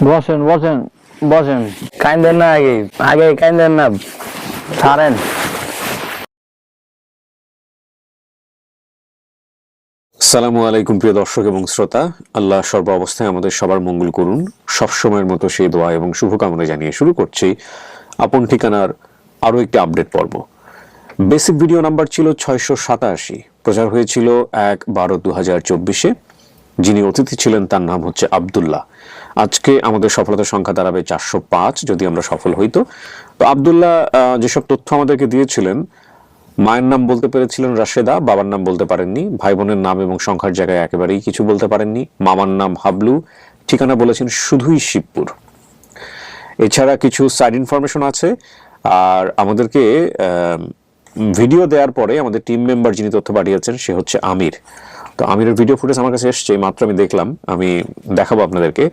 বসেন বসেন বসেন, কাইন্দেন না, আগে আগে কাইন্দেন না, ছাড়েন। আসসালামু আলাইকুম প্রিয় দর্শক এবং শ্রোতা, আল্লাহ সর্ব অবস্থায় আমাদের সবার মঙ্গল করুন, সবসময়ের মতো সেই দোয়া এবং শুভকামনা জানিয়ে শুরু করছি আপন ঠিকানার আরও একটি আপডেট পর্ব। বেসিক ভিডিও নাম্বার ছিল 687, প্রচার হয়েছিল 1/12/2024। যিনি অতিথি ছিলেন তার নাম হচ্ছে আবদুল্লাহ। আজকে আমাদের সফলতার সংখ্যা দাঁড়াবে 405 যদি আমরা সফল হইতো। তো আবদুল্লাহ যেসব তথ্য আমাদেরকে দিয়েছিলেন, মায়ের নাম বলতে পেরেছিলেন রাশেদা, বাবার নাম বলতে পারেননি, ভাই বোনের নাম এবং সংখ্যার জায়গায় একেবারেই কিছু বলতে পারেননি, মামার নাম হাবলু, ঠিকানা বলেছেন শুধুই শিবপুর। এছাড়া কিছু সাইড ইনফরমেশন আছে। আর আমাদেরকে ভিডিও দেওয়ার পরে আমাদের টিম মেম্বার যিনি তথ্য পাঠিয়েছেন সে হচ্ছে আমির। তো আমিরের ভিডিও ফুটেজ আমার কাছে এসছে, মাত্র আমি দেখলাম, আমি দেখাবো আপনাদেরকে।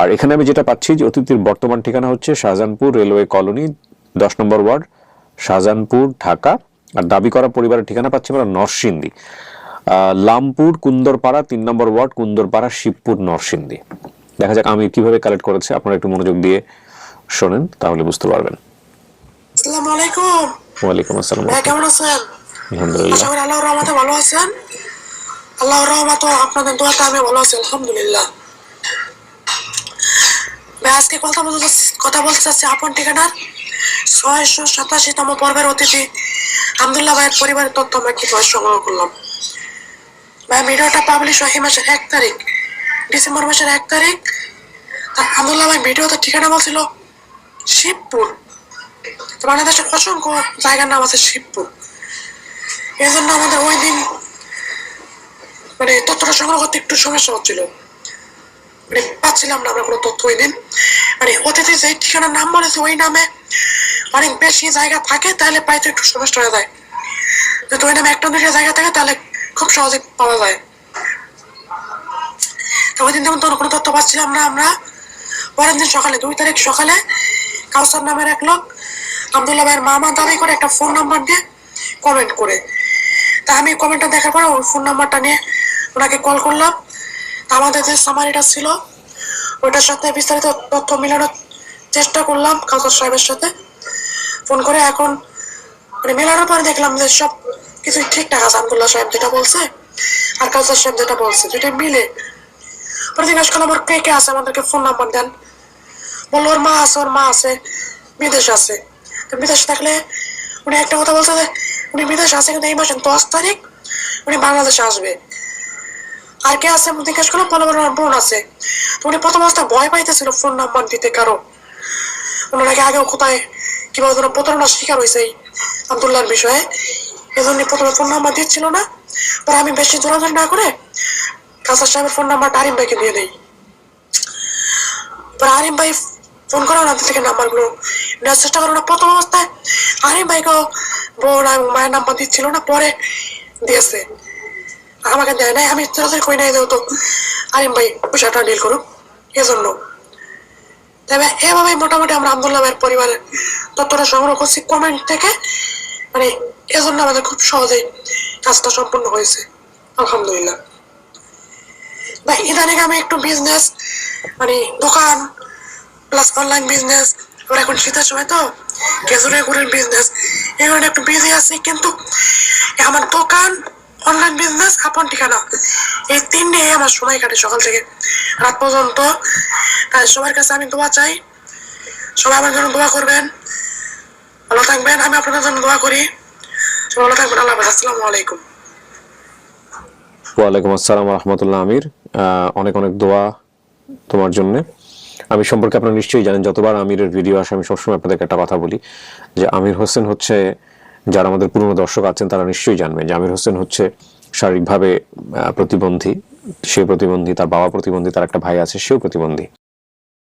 আর এখানে আমি যেটা পাচ্ছি যে অতিথির বর্তমান ঠিকানা হচ্ছে শাহজাহানপুর রেলওয়ে কলোনি 10 নম্বর ওয়ার্ড, শাহজাহানপুর, ঢাকা। আর দাবি করা পরিবারের ঠিকানা পাচ্ছি আমরা নরসিংদী, লামপুর কুন্দরপাড়া 3 নম্বর ওয়ার্ড, কুন্দরপাড়া, শিবপুর, নরসিংদী। দেখা যাক আমি কিভাবে কালেক্ট করেছে, আপনারা একটু মনোযোগ দিয়ে শোনেন, তাহলে বুঝতে পারবেন। আসসালামু আলাইকুম। ওয়ালাইকুম আসসালাম। কেমন আছেন? আলহামদুলিল্লাহ। আশা করি আল্লাহর রহমতে ভালো আছেন। আল্লাহর রহমতে আপনাদের দোয়াতে আমি ভালো আছি, আলহামদুলিল্লাহ। আজকে কথা বলতে চাচ্ছি আপন ঠিকানার 687তম পর্বের অতিথি আব্দুল্লাহ ভাইয়ের পরিবারের তথ্য আমরা কিভাবে সংগ্রহ করলাম। ভাই, ভিডিওটা পাবলিশ হয় এই মাসের 1 তারিখ, ডিসেম্বর মাসের 1 তারিখ। আব্দুল্লাহ ভাই ভিডিওতে ঠিকানা বলছিল শিবপুর। বাংলাদেশের অসংখ্য জায়গার নাম আছে শিবপুর, এই জন্য আমাদের ওই দিন মানে তথ্যটা সংগ্রহ করতে একটু সমস্যা হচ্ছিল, মানে পাচ্ছিলাম না আমরা কোনো তথ্য ওই দিন। মানে অতিথি যে ঠিকানার নাম বলেছে ওই নামে অনেক বেশি জায়গা থাকে, তাহলে পাইতে একটু সমস্যা হয়ে যায়। যদি ওই নামে একটা দুটো জায়গা থাকে তাহলে খুব সহজে পাওয়া যায়। তো ওই দিন যেমন কোনো তথ্য পাচ্ছিলাম না আমরা, পরের দিন সকালে 2 তারিখ সকালে কাউসার নামের এক লোক আব্দুল্লাহ ভাইয়ের মামা দাবি করে একটা ফোন নাম্বার দিয়ে কমেন্ট করে, তা আমি কমেন্টটা দেখার পরে ওই ফোন নাম্বারটা নিয়ে ওনাকে কল করলাম। তা আমাদের যে সামারিটা ছিল ওটার সাথে বিস্তারিত তথ্য মেলানোর চেষ্টা করলাম কাউসার সাহেবের সাথে ফোন করে। এখন মানে মেলানোর পরে দেখলাম যে সব কিছুই ঠিকঠাক আছে, আব্দুল্লাহ সাহেব যেটা বলছে আর কাউসার সাহেব যেটা বলছে দুটো মিলে। পরে জিজ্ঞাসা করলাম ওর কে কে আছে, আমাদেরকে ফোন নাম্বার দেন। বললো ওর মা আছে বিদেশ আছে। তো বিদেশ থাকলে উনি একটা কথা বলছে যে উনি বিদেশ আছে, কিন্তু এই মাসের 10 তারিখ উনি বাংলাদেশে আসবে। আর কে আছে জিজ্ঞাসা করলাম, বলে ওনার বোন আছে। তো উনি প্রথম অবস্থায় ভয় পাইতেছিল ফোন নাম্বার দিতে, কারো ওনাকে আগেও কোথায় কিভাবে ধরো প্রতারণার শিকার হয়েছে এই আব্দুল্লাহর বিষয়ে, এই জন্য প্রথমে ফোন নাম্বার দিচ্ছিল না। পরে আমি বেশি জোরাজোরি না করে কাসার সাহেবের ফোন নাম্বারটা আরিম ভাইকে দিয়ে দিই। পরে আরিম ভাই ফোন করে ওনাদের থেকে নাম্বারগুলো নেওয়ার চেষ্টা করো না। প্রথম অবস্থায় আরিম ভাইকে বোন এবং মায়ের নাম্বার দিচ্ছিল না, পরে দিয়েছে, আমাকে দেয় নাই। আমি জোরাজোরি কই নাই যেহেতু আরিম ভাই বিষয়টা ডিল করুক, এজন্য। তবে এভাবেই মোটামুটি আমরা আব্দুল্লাহ ভাইয়ের পরিবারের তথ্যটা সংগ্রহ করছি কমেন্ট থেকে, মানে এজন্য আমাদের খুব সহজেই কাজটা সম্পূর্ণ হয়েছে, আলহামদুলিল্লাহ। ভাই ইদানিং আমি একটু বিজনেস মানে দোকান প্লাস অনলাইন বিজনেস, আবার এখন শীতের সময় তো খেজুরের গুড়ের বিজনেস, এগুলো একটু বিজি আছি। কিন্তু আমার দোকান, অনলাইন বিজনেস, আপন ঠিকানা, এই 3 নিয়ে আমার সময় কাটে সকাল থেকে রাত পর্যন্ত। তাই সবার কাছে আমি দোয়া চাই, সবাই আমার জন্য দোয়া করবেন, ভালো থাকবেন। আমি আপনাদের জন্য দোয়া করি, সবাই ভালো থাকবেন। আল্লাহ হাফেজ, আসসালামু আলাইকুম। ওয়ালাইকুম আসসালাম রহমতুল্লাহ। আমির, অনেক অনেক দোয়া তোমার জন্য। আমি সম্পর্কে আপনারা নিশ্চয়ই জানেন, যতবার আমিরের ভিডিও আসে আমি সবসময় আপনাদেরকে একটা কথা বলি যে আমির হোসেন হচ্ছে, যারা আমাদের পুরনো দর্শক আছেন তারা নিশ্চয়ই জানবেন যে আমির হোসেন হচ্ছে শারীরিকভাবে প্রতিবন্ধী। সে প্রতিবন্ধী, তার বাবা প্রতিবন্ধী, তার একটা ভাই আছে সেও প্রতিবন্ধী,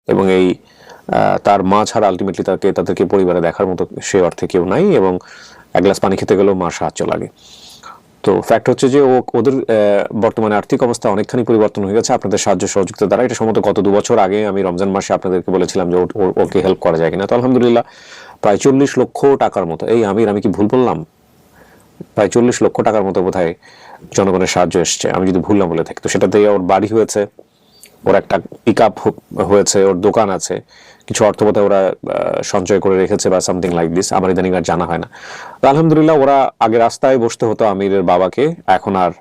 এবং এই তার মা ছাড়া আলটিমেটলি তাদেরকে পরিবারে দেখার মতো সে অর্থে কেউ নাই, এবং এক গ্লাস পানি খেতে গেলেও মার সাহায্য লাগে। তো ফ্যাক্ট হচ্ছে যে ওদের বর্তমানে আর্থিক অবস্থা অনেকখানি পরিবর্তন হয়ে গেছে আপনাদের সাহায্য সহযোগিতা দ্বারা। এটা সম্ভবত গত 2 বছর আগে আমি রমজান মাসে আপনাদেরকে বলেছিলাম যে ওকে হেল্প করা যায় কিনা। তো আলহামদুলিল্লাহ প্রায় 40 লক্ষ টাকার মতো। এই আমির, আমি কি ভুল বললাম? প্রায় 40 লক্ষ টাকার মতো বোধহয় জনগণের সাহায্য এসছে, আমি যদি ভুল না বলে থাকি। তো সেটা দিয়ে ওর বাড়ি হয়েছে, ওর একটা পিক আপ হয়েছে, ওর দোকান আছে, কিছু অর্থ বোধহয় ওরা সঞ্চয় করে রেখেছে বা সামথিং লাইক দিস, আমার ইদানিং আর জানা হয় না। তো আলহামদুলিল্লাহ, ওরা আগে রাস্তায় বসতে হতো আমিরের বাবাকে, এখন আর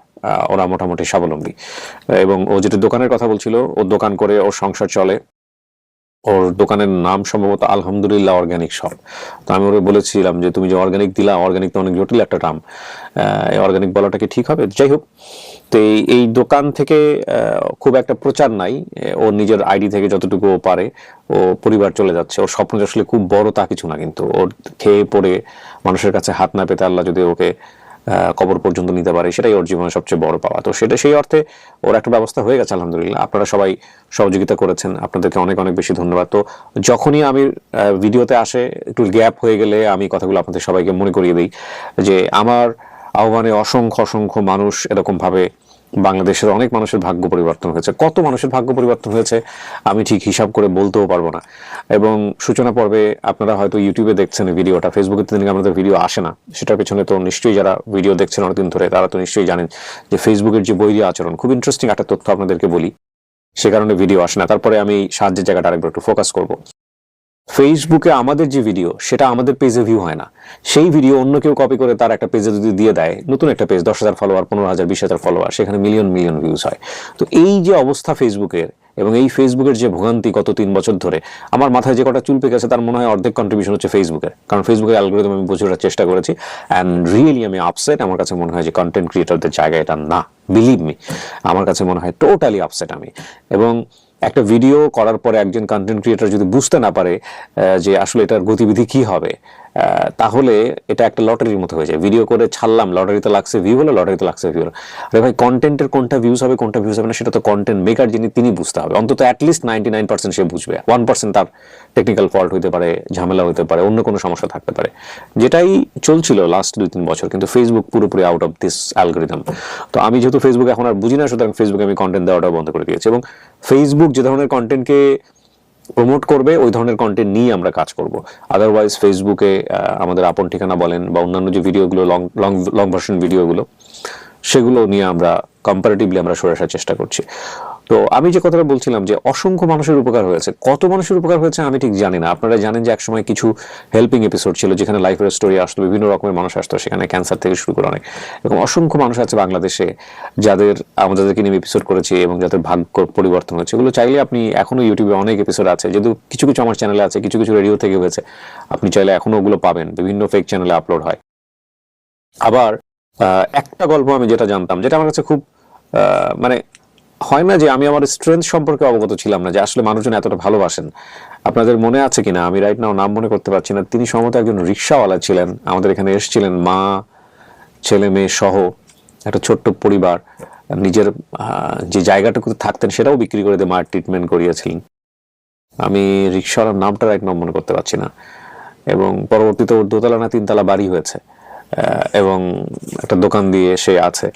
ওরা মোটামুটি স্বাবলম্বী। এবং ও যেটা দোকানের কথা বলছিল, ওর দোকান করে ওর সংসার চলে। ওর দোকানের নাম সম্ভবত আলহামদুলিল্লাহ অর্গানিক শপ। তো আমি ওরে বলেছিলাম যে তুমি যে অর্গানিক দিলা, অর্গানিক তো অনেক জটিল একটা নাম, এই অর্গানিক বলাটা কি ঠিক হবে? যাই হোক, তো এই দোকান থেকে খুব একটা প্রচার নাই, ওর নিজের আইডি থেকে যতটুকু ও পারে ও পরিবার চলে যাচ্ছে। ওর স্বপ্ন আসলে খুব বড় তা কিছু না, কিন্তু ওর খেয়ে পড়ে মানুষের কাছে হাত না পেতে আল্লাহ যদি ওকে কবর পর্যন্ত নিতে পারে, সেটাই ওর জীবনের সবচেয়ে বড় পাওয়া। তো সেটা সেই অর্থে ওর একটা ব্যবস্থা হয়ে গেছে আলহামদুলিল্লাহ। আপনারা সবাই সহযোগিতা করেছেন, আপনাদেরকে অনেক অনেক বেশি ধন্যবাদ। তো যখনই আমি ভিডিওতে আসে একটু গ্যাপ হয়ে গেলে আমি কথাগুলো আপনাদের সবাইকে মনে করিয়ে দিই যে আমার আহ্বানে অসংখ্য অসংখ্য মানুষ এরকম ভাবে, বাংলাদেশের অনেক মানুষের ভাগ্য পরিবর্তন হয়েছে। কত মানুষের ভাগ্য পরিবর্তন হয়েছে আমি ঠিক হিসাব করে বলতেও পারবো না। এবং সূচনা পর্বে আপনারা হয়তো ইউটিউবে দেখছেন ভিডিওটা, ফেসবুকে দিন আমাদের ভিডিও আসে না, সেটার পেছনে তো নিশ্চয়ই যারা ভিডিও দেখছেন অনেকদিন ধরে তারা তো নিশ্চয়ই জানেন যে ফেসবুকের যে বৈরী আচরণ, খুব ইন্টারেস্টিং একটা তথ্য আপনাদেরকে বলি, সে কারণে ভিডিও আসে না। তারপরে আমি সাহায্যের জায়গাটা আরেকবার একটু ফোকাস করব। ফেসবুকে আমাদের যে ভিডিও সেটা আমাদের পেজে ভিউ হয় না, সেই ভিডিও অন্য কেউ কপি করে তার একটা পেজে যদি দিয়ে দেয়, নতুন একটা পেজ, 10,000 ফলোয়ার, 15,000, 20,000 ফলোয়ার, সেখানে মিলিয়ন মিলিয়ন ভিউজ হয়। তো এই যে অবস্থা ফেসবুকের, এবং এই ফেসবুকের যে ভোগান্তি গত 3 বছর ধরে, আমার মাথায় যে কটা চুল পেকে গেছে তার মনে হয় অর্ধেক কন্ট্রিবিউশন হচ্ছে ফেসবুকের। কারণ ফেসবুকের অ্যালগরিদম আমি বুঝে ওঠার চেষ্টা করেছি, অ্যান্ড রিয়েলি আমি আপসেট। আমার কাছে মনে হয় যে কন্টেন্ট ক্রিয়েটরদের জায়গা এটা না, বিলিভ মি, আমার কাছে মনে হয় টোটালি আপসেট আমি। এবং একটা ভিডিও করার পরে একজন কন্টেন্ট ক্রিয়েটর যদি বুঝতে না পারে যে আসলে এটার গতিবিধি কি হবে, তাহলে এটা একটা লটারির মতো হয়ে যায়। ভিডিও করে ছাড়লাম, লটারিতে লাগছে ভিউ হলো, লটারিতে লাগছে ভিউ হলো। আরে ভাই, কন্টেন্টের কোনটা ভিউজ হবে কোনটা ভিউজ হবে না সেটা তো কন্টেন্ট মেকার যিনি তিনি বুঝতে হবে। অন্তত অ্যাটলিস্ট 99% সে বুঝবে, 1% তার টেকনিক্যাল ফল্ট হতে পারে, ঝামেলা হতে পারে, অন্য কোনো সমস্যা থাকতে পারে, যেটাই চলছিল লাস্ট 2-3 বছর। কিন্তু ফেসবুক পুরোপুরি আউট অফ দিস অ্যালগরিদম। তো আমি যেহেতু ফেসবুক এখন আর বুঝি না, সুতরাং ফেসবুকে আমি কন্টেন্ট দেওয়াটা বন্ধ করে দিয়েছি। এবং ফেসবুক যে ধরনের কন্টেন্টকে প্রমোট করবে ওই ধরনের কন্টেন্ট নিয়ে আমরা কাজ করব। আদারওয়াইজ ফেসবুকে আমাদের আপন ঠিকানা বলেন বা অন্যান্য যে ভিডিওগুলো, লং ভার্সন ভিডিওগুলো, সেগুলো নিয়ে আমরা কম্পারেটিভলি আমরা সরে আসার চেষ্টা করছি। তো আমি যে কথাটা বলছিলাম যে অসংখ্য মানুষের উপকার হয়েছে, কত মানুষের উপকার হয়েছে আমি ঠিক জানি না। আপনারা জানেন যে একসময় কিছু হেল্পিং এপিসোড ছিল যেখানে লাইফের স্টোরি আসতো, বিভিন্ন রকমের মানুষ আসতো, সেখানে ক্যান্সার থেকে শুরু করে অনেক, এবং অসংখ্য মানুষ আছে বাংলাদেশে যাদের আমাদেরকে নিয়ে এপিসোড করেছি এবং যাদের ভাগ্য পরিবর্তন হয়েছে। এগুলো চাইলে আপনি এখনো ইউটিউবে অনেক এপিসোড আছে, যেহেতু কিছু কিছু আমার চ্যানেলে আছে, কিছু কিছু রেডিও থেকে হয়েছে, আপনি চাইলে এখনো ওগুলো পাবেন, বিভিন্ন ফেক চ্যানেলে আপলোড হয়। আবার একটা গল্প আমি যেটা জানতাম, যেটা আমার কাছে খুব মানে হয় না যে আমি আমার স্ট্রেংথ সম্পর্কে অবগত ছিলাম না, যে আসলে মানুষজন এতটা ভালোবাসেন। আপনাদের মনে আছে কিনা আমি রাইট নাও নাম মনে করতে পারছি না, তিনি সম্ভবত একজন রিক্সাওয়ালা ছিলেন, আমাদের এখানে এসেছিলেন, মা ছেলে মেয়ে সহ একটা ছোট্ট পরিবার, নিজের যে জায়গাটুকু থাকতেন সেটাও বিক্রি করে দিয়ে মায়ের ট্রিটমেন্ট করিয়েছিলেন। আমি রিক্সাওয়ালার নামটা রাইট নাও মনে করতে পারছি না। এবং পরবর্তীতে ওর 2তলা না 3তলা বাড়ি হয়েছে, এবং একটা দোকান দিয়ে সে আছে।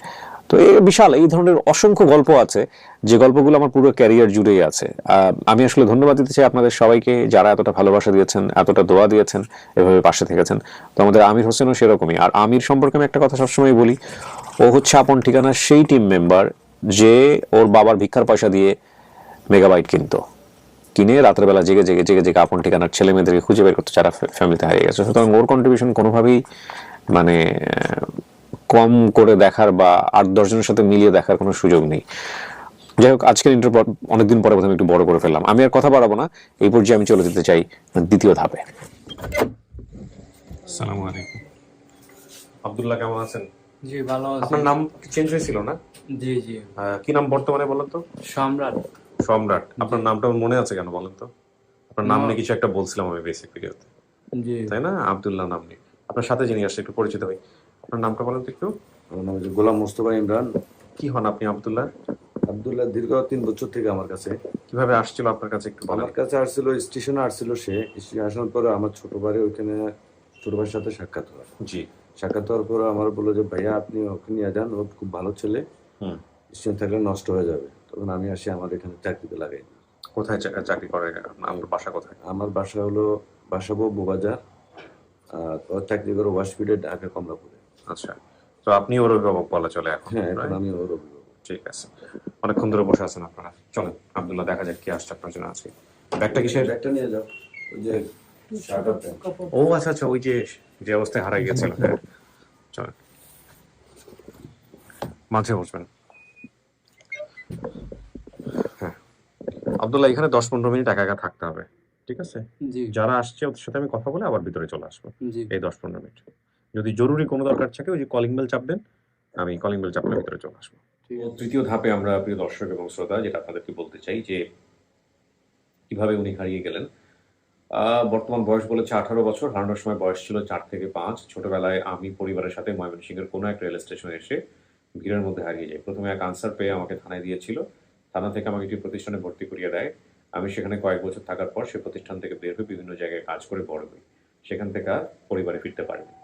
তো এই বিশাল এই ধরনের অসংখ্য গল্প আছে, যে গল্পগুলো আমার পুরো ক্যারিয়ার জুড়েই আছে। আমি আসলে ধন্যবাদ দিতে চাই আপনাদের সবাইকে, যারা এতটা ভালোবাসা দিয়েছেন, এতটা দোয়া দিয়েছেন, এভাবে পাশে থেকেছেন। তো আমাদের আমির হোসেনও সেরকমই। আর আমির সম্পর্কে আমি একটা কথা সবসময় বলি, ও হচ্ছে আপন ঠিকানার সেই টিম মেম্বার যে ওর বাবার ভিক্ষার পয়সা দিয়ে মেগাবাইট কিনে রাতের বেলা জেগে জেগে জেগে জেগে আপন ঠিকানার ছেলে মেয়েদেরকে খুঁজে বের করতে, যারা ফ্যামিলিতে হারিয়ে গেছে। সুতরাং ওর কন্ট্রিবিউশন কোনোভাবেই মানে কম করে দেখার বা 8-10 জনের সাথে মিলিয়ে দেখার কোনো সুযোগ নেই। যাই হোক, আজকের ইন্টারভিউ অনেকদিন পরে প্রথমে একটু বড় করে ফেললাম। আমি আর কথা বাড়াবো না, এই পর্যায়ে আমি চলে যেতে চাই দ্বিতীয় ধাপে। আসসালামু আলাইকুম। আব্দুল্লাহ, কেমন আছেন? জি ভালো আছি। আপনার নাম চেঞ্জ হয়েছিল না? জি জি। কি নাম বর্তমানে বলেন তো? সম্রাট। সম্রাট। আপনার নামটা মনে আছে কেন বলেন তো? আপনার নাম নিয়ে কিছু একটা বলছিলাম আমি বেসিক ভিডিওতে, জি তাই না? আব্দুল্লাহ নাম নিয়ে আপনার সাথে যিনি আসছে একটু পরিচিত হই। আপনার নামটা বলেন তো একটু। আমার নাম হচ্ছে গোলাম মোস্তফা ইমরান। কি হন আপনি আব্দুল্লাহ? আব্দুল্লাহ দীর্ঘ 3 বছর থেকে আমার কাছে। কিভাবে আসছিল আপনার কাছে একটু বলেন। আমার কাছে আসছিল, স্টেশনে আসছিল। সে স্টেশনে আসার পরে আমার ছোট ভাই ওইখানে ছোট ভাইয়ের সাথে সাক্ষাৎ হয়। জি। সাক্ষাৎ হওয়ার পরে আমার বললো যে ভাইয়া আপনি ওখানে নিয়ে যান, ও খুব ভালো ছেলে, স্টেশন থাকলে নষ্ট হয়ে যাবে। তখন আমি আসি আমার এখানে চাকরিতে লাগাই। কোথায় চাকরি করে? আমার বাসা কোথায়? আমার বাসা হলো বাসাবো বউবাজার, আর ও চাকরি করে ওয়াশফিডে, ঢাকা কমলাপুরে। আচ্ছা। তো আপনি ওর অভিভাবক বলা চলে এখন, হ্যাঁ, এখন right? আমি ওর অভিভাবক। ঠিক আছে, অনেকক্ষণ ধরে বসে আছেন আপনারা, চলেন আব্দুল্লাহ দেখা যাক কি আসছে আপনার জন্য আজকে। ব্যাগটা কিসের? ব্যাগটা নিয়ে যাও, ওই যে শার্ট আর প্যান্ট। ও আচ্ছা আচ্ছা, ওই যে যে অবস্থায় হারাই গেছিল, হ্যাঁ চলেন মাঝে বসবেন। হ্যাঁ আব্দুল্লাহ, এখানে 10-15 মিনিট একা একা থাকতে হবে, ঠিক আছে? জি যারা আসছে ওদের সাথে আমি কথা বলে আবার ভিতরে চলে আসবো জি এই 10-15 মিনিট। যদি জরুরি কোনো দরকার থাকে ওই যে কলিং বেল চাপবেন, আমি কলিং বেল চাপলে ভিতরে চলে আসবো। ঠিক আছে। তৃতীয় ধাপে আমরা প্রিয় দর্শক এবং শ্রোতা যেটা আপনাদেরকে বলতে চাই যে কিভাবে উনি হারিয়ে গেলেন। বর্তমান বয়স বলেছে 18 বছর, হারানোর সময় বয়স ছিল 4 থেকে 5। ছোটবেলায় আমি পরিবারের সাথে ময়মনসিংহের কোনো একটা রেল স্টেশনে এসে ভিড়ের মধ্যে হারিয়ে যাই। প্রথমে এক আনসার পেয়ে আমাকে থানায় দিয়েছিল, থানা থেকে আমাকে একটি প্রতিষ্ঠানে ভর্তি করিয়ে দেয়। আমি সেখানে কয়েক বছর থাকার পর সে প্রতিষ্ঠান থেকে বের হয়ে বিভিন্ন জায়গায় কাজ করে বড় হই। সেখান থেকে আর পরিবারে ফিরতে পারিনি।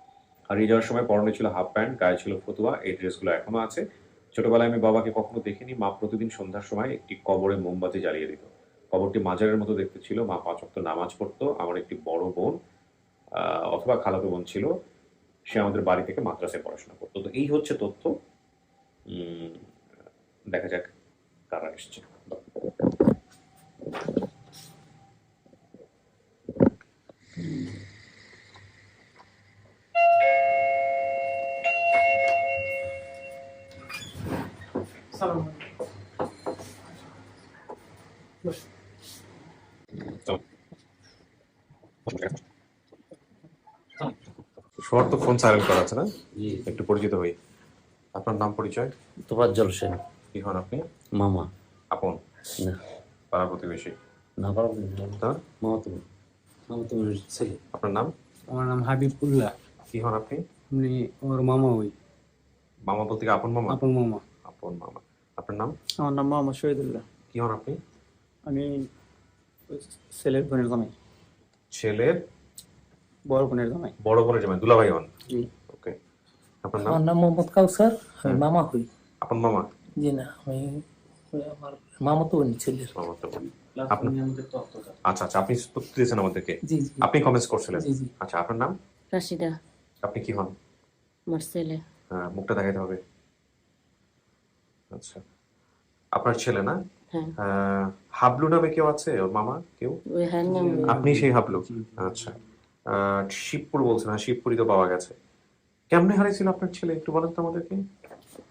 হারিয়ে যাওয়ার সময় পরনে ছিল হাফ প্যান্ট, গায়ে ছিল ফতুয়া, এই ড্রেসগুলো এখনো আছে। ছোটবেলায় আমি বাবাকে কখনো দেখিনি। মা প্রতিদিন সন্ধ্যার সময় একটি কবরে মোমবাতি জ্বালিয়ে দিত। কবরটি মাজারের মতো দেখতে ছিল। মা 5 ওয়াক্ত নামাজ পড়তো। আমার একটি বড় বোন অথবা খালাতো বোন ছিল, সে আমাদের বাড়ি থেকে মাদ্রাসায় পড়াশোনা করতো। তো এই হচ্ছে তথ্য। দেখা যাক কারা এসছে। সবার তো ফোন সাইলেন্ট করা আছে না? জি একটু পরিচিত হই। আপনার নাম পরিচয়? তোফাজ্জল সেন। কি হন আপনি? মামা। আপন? না পাড়া প্রতিবেশী? না পারবো তা মামা তোমার ছেলে। আপনার নাম? আমার নাম হাবিবুল্লাহ। কি হন আপনি? আপনি ওর মামা হই। মামা বলতে কি আপন মামা? আপন মামা। আপন মামা। আপনার নাম? আমার নাম মোহাম্মদ শহীদুল্লাহ। কি হন আপনি? আমি ওই ছেলের বোনের জামাই, ছেলের বড় বোনের জামাই। বড় বোনের জামাই, দুলাভাই হন? জি। ওকে। আপনার নাম? আমার নাম মোহাম্মদ কাউসার, আমি মামা হই। আপন মামা? জি না, আমি আমার মামা তো উনি ছেলের। মামা তো বোন। আপনি? আচ্ছা আচ্ছা, আপনি তথ্য দিয়েছেন আমাদেরকে, জি জি আপনি কমেন্টস করছিলেন। জি জি। আচ্ছা, আপনার নাম? রাশিদা, আপনি কি হন? আমার ছেলে। হ্যাঁ, মুখটা দেখাইতে হবে। আচ্ছা, আপনার ছেলে না? হ্যাঁ, হাবলু নামে কেউ আছে ওর মামা কেউ? ওই হ্যাঁ নাম আপনি সেই হাবলু? আচ্ছা। শিবপুর বলছেন, হ্যাঁ শিবপুরই তো পাওয়া গেছে। কেমনে হারাইছিল আপনার ছেলে একটু বলেন তো আমাদেরকে।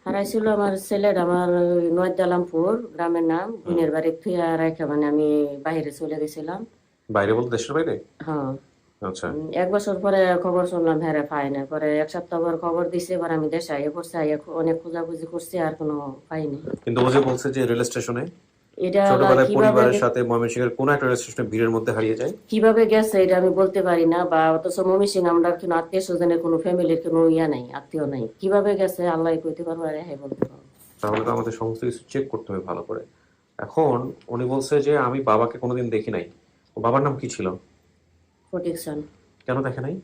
হারাইছিল আমার ছেলের, আমার নয়দালামপুর গ্রামের নাম, বোনের বাড়ি থুয়া রাখা, মানে আমি বাইরে চলে গেছিলাম। বাইরে বলতে দেশের বাইরে? হ্যাঁ, আচ্ছা। 1 বছর পরে খবর শুনলাম হ্যাঁ পাই না। পরে 1 সপ্তাহ পর খবর দিছে, এবার আমি দেশে আইয়া পড়ছি, আইয়া অনেক খোঁজাখুঁজি করছি, আর কোনো পাইনি। কিন্তু ও যে বলছে যে রেল স্টেশনে এটা ছোটবেলায় কিভাবে পরিবারের সাথে ময়মনসিংহের কোন একটা রেল স্টেশনে ভিড়ের মধ্যে হারিয়ে যায়। কিভাবে গেছে এটা আমি বলতে পারি না, বা অথচ মমিসিং আমরা কোনো আত্মীয় স্বজনের কোনো ফ্যামিলির কোনো ইয়া নাই, আত্মীয় নাই, কিভাবে গেছে আল্লাহ কইতে পারবো, আর হ্যাঁ বলতে পারবো। তাহলে তো আমাদের সমস্ত কিছু চেক করতে হবে ভালো করে। এখন উনি বলছে যে আমি বাবাকে কোনোদিন দেখি নাই। ও বাবার নাম কি ছিল? প্রোটেকশন। কেন দেখে নাই?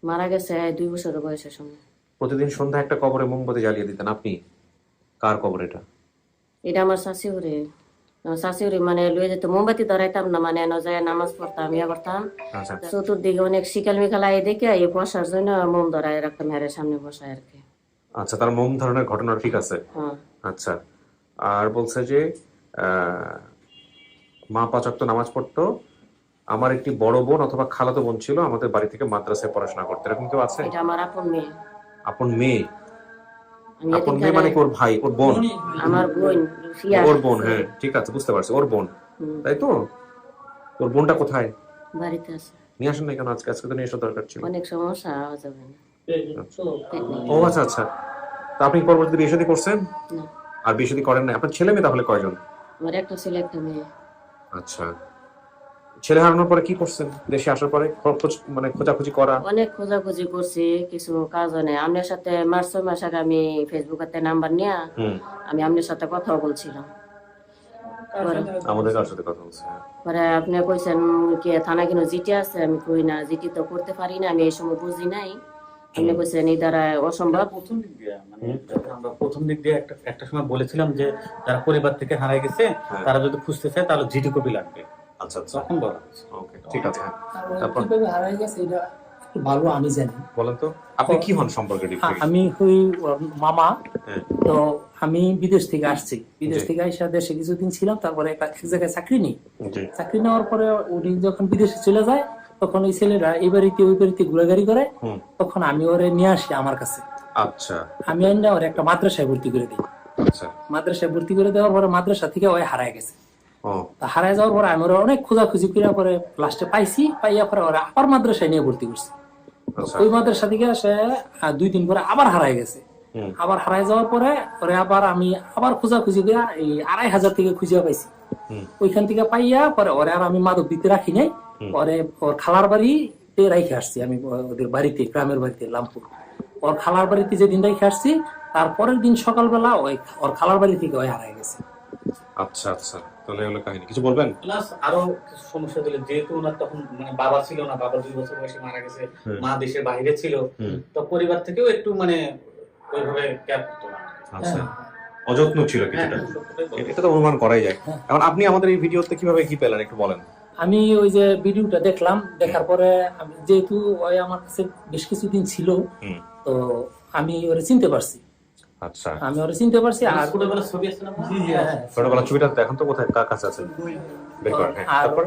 মারা গেছে 2 বছরের বয়সের সময়। প্রতিদিন সন্ধ্যা একটা কবরে মোমবাতি জ্বালিয়ে দিতেন আপনি। কার কবর এটা? এটা আমার শাশুড়ি। আমার শাশুড়ি মানে লয়ে যেত, মোমবাতি ধরাইতাম না, মানে এনে যায় নামাজ পড়তাম, ইয়া করতাম। আচ্ছা চতুর্দিকে অনেক শিকাল মিকাল আই দেখে এই বসার জন্য মোম ধরাই রাখতাম, হ্যাঁ সামনে বসায় আর কি। আচ্ছা, তার মোম ধরনের ঘটনা ঠিক আছে। হ্যাঁ, আচ্ছা, আর বলছে যে মা 5 ওয়াক্ত নামাজ পড়তো। আমার একটি বড় বোন অথবা খালাতো বোন ছিল, আমাদের বাড়ি থেকে মাদ্রাসায় পড়াশোনা করতে। এরকম কেউ আছে? এটা আমার আপন মেয়ে। আপন মেয়ে? আমি আপন মেয়ে মানে কি ওর ভাই, ওর বোন? আমার বোন ফিয়া। ওর বোন, হ্যাঁ ঠিক আছে, বুঝতে পারছি, ওর বোন, তাই তো? ওর বোনটা কোথায়? বাড়িতে আছে। নিয়ে আসেন না কেন আজকে? আজকে তো নিয়ে আসা দরকার ছিল। অনেক সমস্যা হওয়া যাবে না। ও আচ্ছা আচ্ছা, তা আপনি পরবর্তীতে বিয়ে শাদী করছেন? না, আর বিয়ে শাদী করেন না? আপনার ছেলে মেয়ে তাহলে কয়জন? আমার একটা ছেলে একটা মেয়ে। আচ্ছা, ছেলে হারানোর পরে কি করছেন? দেশে আসার পরে মানে খোঁজাখুঁজি করা? অনেক খোঁজাখুঁজি করছি, কিছু কাজ নেই। আপনার সাথে মার্চ মাস আগে আমি ফেসবুকের নাম্বার নিয়ে আমি আপনার সাথে কথাও বলছিলাম। আমাদের কার সাথে কথা বলছে? পরে আপনি কইছেন কি থানা কিনো জিটি আছে, আমি কই না, জিটি তো করতে পারি না, আমি এই সময় বুঝি নাই। আপনি কইছেন এই দ্বারা অসম্ভব। প্রথম দিক দিয়ে মানে আমরা প্রথম দিক দিয়ে একটা সময় বলেছিলাম যে যারা পরিবার থেকে হারাই গেছে তারা যদি খুঁজতে চায় তাহলে জিডি কপি লাগবে। আচ্ছা আচ্ছা, তখন বলা হয়েছে। ওকে ঠিক আছে। তারপর কিভাবে হারাই গেছে এটা একটু ভালো আমি জানি। বলেন তো আপনি কি হন সম্পর্কে ডিপলি? আমি হই ওর মামা। হ্যাঁ। তো আমি বিদেশ থেকে আসছি, বিদেশ থেকে আইসা দেশে কিছুদিন ছিলাম, তারপরে এক জায়গায় চাকরি নিই। চাকরি নেওয়ার পরে উনি যখন বিদেশে চলে যায়, তখন ওই ছেলেরা এই বাড়িতে ওই বাড়িতে ঘোরাঘুরি করে, তখন আমি ওরে নিয়ে আসি আমার কাছে। আচ্ছা। আমি আইনা ওরে একটা মাদ্রাসায় ভর্তি করে দিই। আচ্ছা। মাদ্রাসায় ভর্তি করে দেওয়ার পরে মাদ্রাসা থেকে ওই হারায় গেছে। ও হারায় যাওয়ার পরে আমি ওরা অনেক খোঁজাখুঁজি করে পরে লাস্টে পাইছি, পাইয়া পরে ওরা আবার মাদ্রাসায় নিয়ে ভর্তি করছি। ওই মাদ্রাসা থেকে সে 2 দিন পরে আবার হারায় গেছে। আবার হারায় যাওয়ার পরে ওরে আবার আমি আবার খোঁজাখুঁজি করে এই 2500 থেকে খুঁজে পাইছি। ওইখান থেকে পাইয়া পরে ওরে আর আমি মাদক দিতে রাখি নাই, পরে ওর খালার বাড়িতে রেখে আসছি আমি, ওদের বাড়িতে, গ্রামের বাড়িতে লামপুর। ওর খালার বাড়িতে যেদিন রেখে আসছি, তারপরের দিন সকালবেলা ওই ওর খালার বাড়ি থেকে ওই হারায় গেছে। আচ্ছা আচ্ছা, তাহলে হলো কাহিনী। কিছু বলবেন? প্লাস আরো কিছু সমস্যা দিলে, যেহেতু ওনার তখন মানে বাবা ছিল না, বাবা 2 বছর বয়সে মারা গেছে, মা দেশের বাইরে ছিল, তো পরিবার থেকেও একটু মানে ওইভাবে কেয়ার করতো না। আচ্ছা, অযত্ন ছিল কিছুটা, এটা তো অনুমান করাই যায়। এখন আপনি আমাদের এই ভিডিওতে কিভাবে কি পেলেন একটু বলেন। আমি ওই যে ভিডিওটা দেখলাম, দেখার পরে যেহেতু ওই আমার কাছে বেশ কিছুদিন ছিল, তো আমি ওরে চিনতে পারছি। আচ্ছা, আমি ওরে চিনতে পারছি। আর ছোটবেলার ছবি আছে না? ছোটবেলার ছবিটা দেখেন তো, কোথায় কার কাছে আছে, বের করেন। হ্যাঁ, আর তারপর